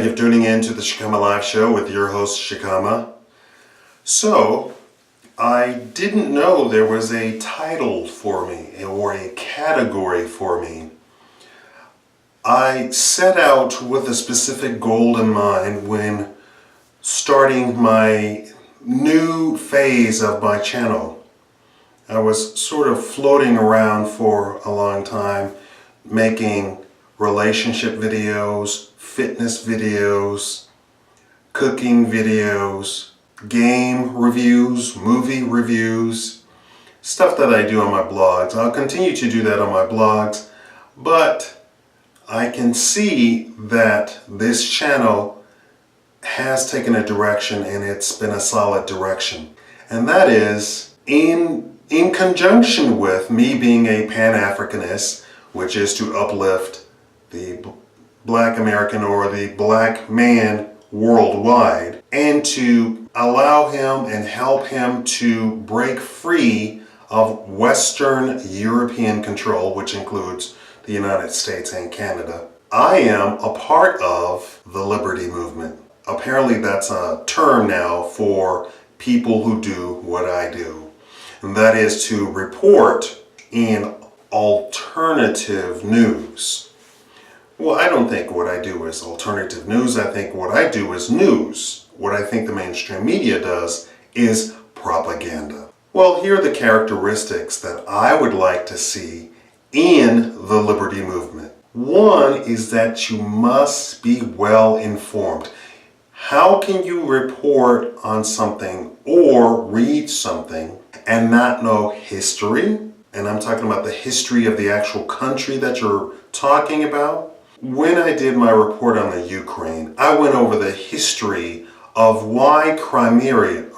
you're tuning in to the Shikama Live Show with your host, Shikama. So, I didn't know there was a title for me or a category for me. I set out with a specific goal in mind when starting my new phase of my channel. I was sort of floating around for a long time, making relationship videos, fitness videos, cooking videos, game reviews, movie reviews, stuff that I do on my blogs. I'll continue to do that on my blogs, but I can see that this channel has taken a direction, and it's been a solid direction. And that is in conjunction with me being a Pan-Africanist, which is to uplift the Black American or the Black man worldwide, and to allow him and help him to break free of Western European control, which includes the United States and Canada. I am a part of the liberty movement. Apparently that's a term now for people who do what I do, and that is to report in alternative news. Well, I don't think what I do is alternative news. I think what I do is news. What I think the mainstream media does is propaganda. Well, here are the characteristics that I would like to see in the liberty movement. One is that you must be well informed. How can you report on something or read something and not know history? And I'm talking about the history of the actual country that you're talking about. When I did my report on the Ukraine, I went over the history of why Crimea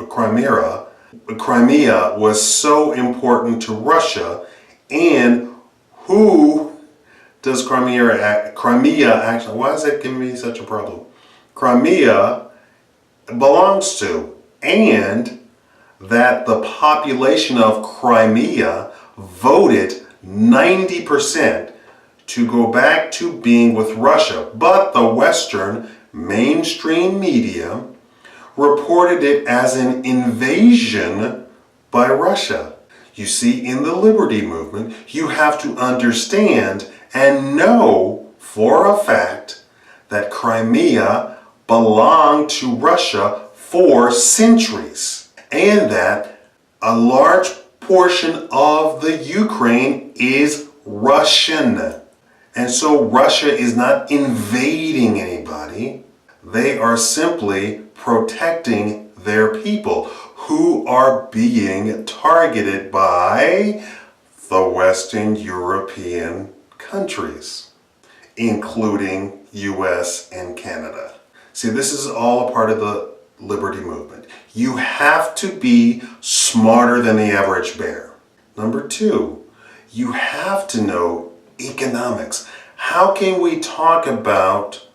was so important to Russia, and who does Crimea actually, why is that giving me such a problem? Crimea belongs to, and that the population of Crimea voted 90% to go back to being with Russia, but the Western mainstream media reported it as an invasion by Russia. You see, in the liberty movement, you have to understand and know for a fact that Crimea belonged to Russia for centuries, and that a large portion of the Ukraine is Russian. And so Russia is not invading anybody. They are simply protecting their people who are being targeted by the Western European countries, including US and Canada. See, this is all a part of the liberty movement. You have to be smarter than the average bear. Number two, you have to know economics. How can we talk about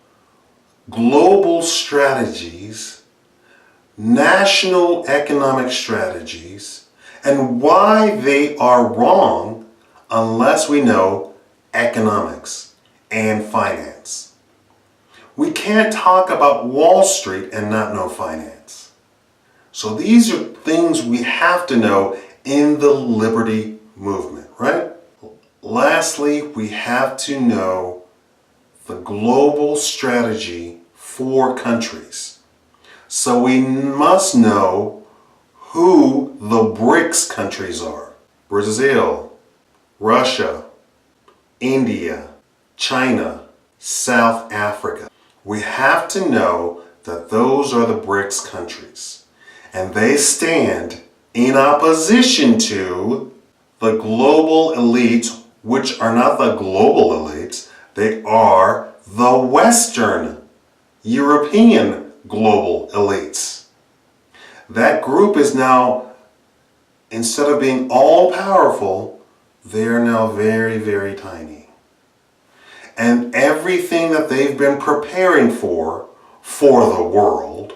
global strategies, national economic strategies, and why they are wrong unless we know economics and finance? We can't talk about Wall Street and not know finance. So these are things we have to know in the liberty movement, right? Lastly, we have to know the global strategy for countries. So we must know who the BRICS countries are. Brazil, Russia, India, China, South Africa. We have to know that those are the BRICS countries, and they stand in opposition to the global elites, which are not the global elites, they are the Western European global elites. That group is now, instead of being all powerful, they're now very, very tiny. And everything that they've been preparing for the world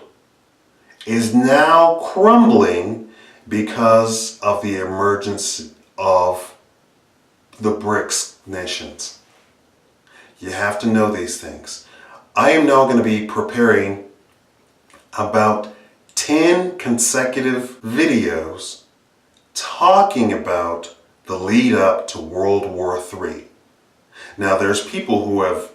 is now crumbling because of the emergence of the BRICS nations. You have to know these things. I am now going to be preparing about 10 consecutive videos talking about the lead up to World War III. Now, there's people who have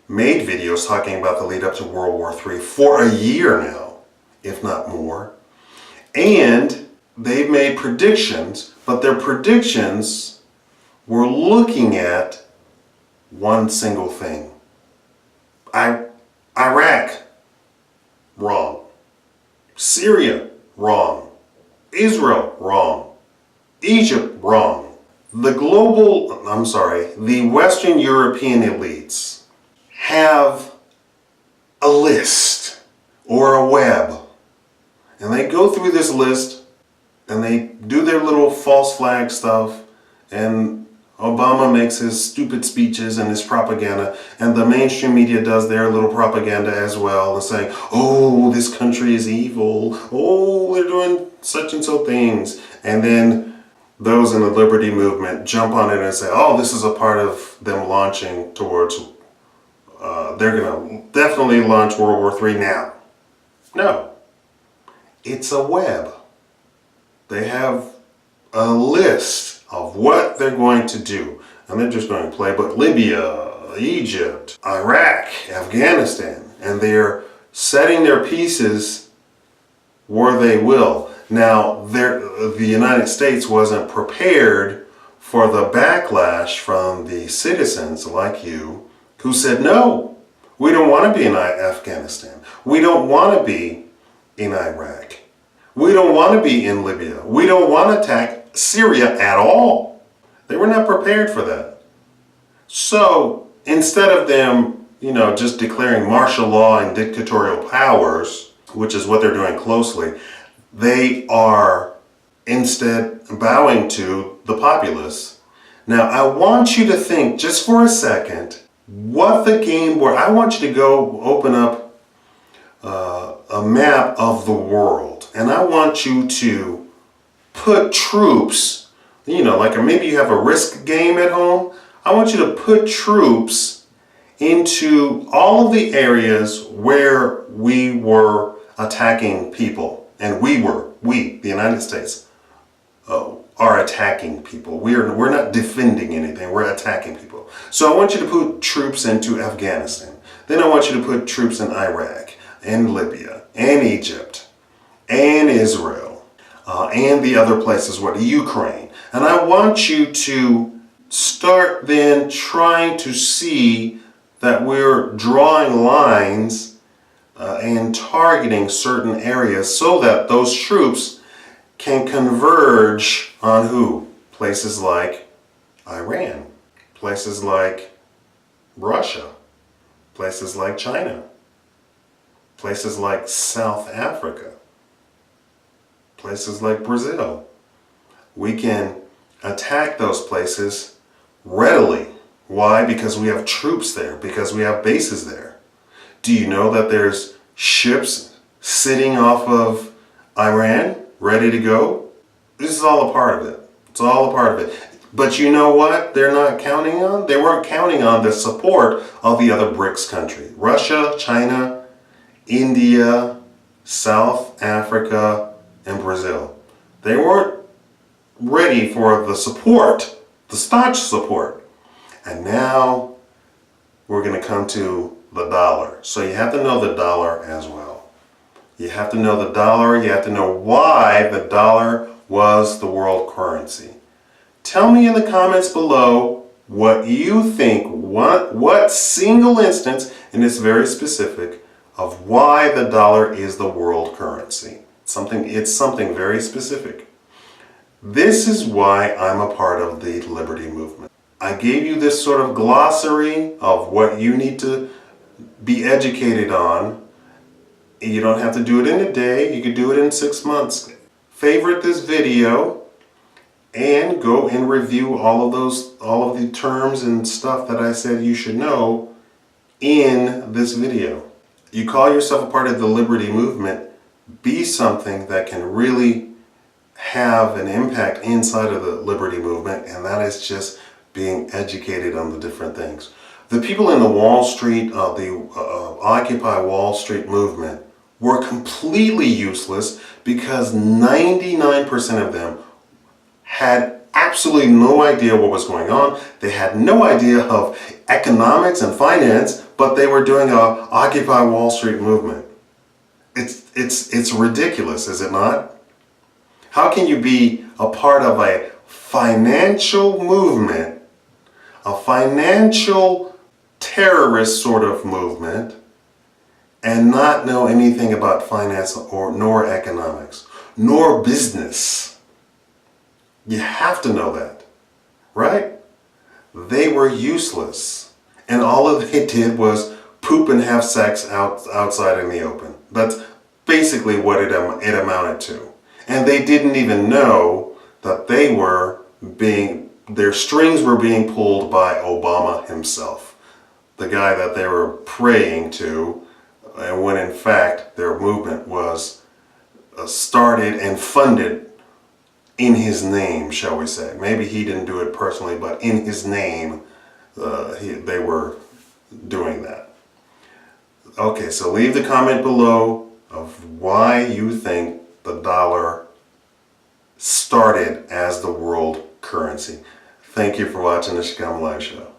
made videos talking about the lead up to World War III for a year now, if not more. And they've made predictions, but their predictions were looking at one single thing. Iraq, wrong. Syria, wrong. Israel, wrong. Egypt, wrong. The Western European elites have a list or a web, and they go through this list and they do their little false flag stuff, and Obama makes his stupid speeches and his propaganda, and the mainstream media does their little propaganda as well, and saying, oh, this country is evil, oh, they're doing such and so things, and then those in the liberty movement jump on it and say, oh, this is a part of them launching towards, they're going to definitely launch World War III now. No, it's a web. They have a list of what they're going to do, and they're just going to play, but Libya, Egypt, Iraq, Afghanistan, and they're setting their pieces where they will. Now, the United States wasn't prepared for the backlash from the citizens like you who said, no, we don't want to be in Afghanistan. We don't want to be in Iraq. We don't want to be in Libya. We don't want to attack Syria at all. They were not prepared for that. So instead of them, just declaring martial law and dictatorial powers, which is what they're doing closely, they are instead bowing to the populace. Now, I want you to think just for a second what the game were. I want you to go open up a map of the world, and I want you to put troops, like maybe you have a Risk game at home. I want you to put troops into all of the areas where we were attacking people, and we, the United States, are attacking people. We're not defending anything, we're attacking people. So I want you to put troops into Afghanistan. Then I want you to put troops in Iraq, and Libya, and Egypt, and Israel, and the other places, Ukraine. And I want you to start then trying to see that we're drawing lines and targeting certain areas so that those troops can converge on who? Places like Iran, places like Russia, places like China, places like South Africa, places like Brazil. We can attack those places readily. Why? Because we have troops there, because we have bases there. Do you know that there's ships sitting off of Iran ready to go? This is all a part of it. It's all a part of it. But you know what they're not counting on? They weren't counting on the support of the other BRICS countries. Russia, China, India, South Africa, and Brazil. They weren't ready for the support, the staunch support. And now we're going to come to the dollar. So you have to know the dollar as well. You have to know the dollar. You have to know why the dollar was the world currency. Tell me in the comments below what you think, what single instance, and it's very specific, of why the dollar is the world currency. It's something very specific. This is why I'm a part of the Liberty Movement. I gave you this sort of glossary of what you need to be educated on. You don't have to do it in a day. You could do it in 6 months. Favorite this video and go and review all of the terms and stuff that I said you should know in this video. You call yourself a part of the Liberty Movement, be something that can really have an impact inside of the Liberty Movement, and that is just being educated on the different things. The people in the Wall Street, the Occupy Wall Street movement were completely useless because 99% of them had absolutely no idea what was going on. They had no idea of economics and finance, but they were doing a Occupy Wall Street movement. It's ridiculous, is it not? How can you be a part of a financial movement, a financial terrorist sort of movement, and not know anything about finance nor economics, nor business? You have to know that, right? They were useless, and all they did was poop and have sex outside in the open. That's basically what it amounted to. And they didn't even know that their strings were being pulled by Obama himself, the guy that they were praying to, and when in fact their movement was started and funded in his name, shall we say. Maybe he didn't do it personally, but in his name, they were doing that. Okay, so leave the comment below of why you think the dollar started as the world currency. Thank you for watching the Shikama Live Show.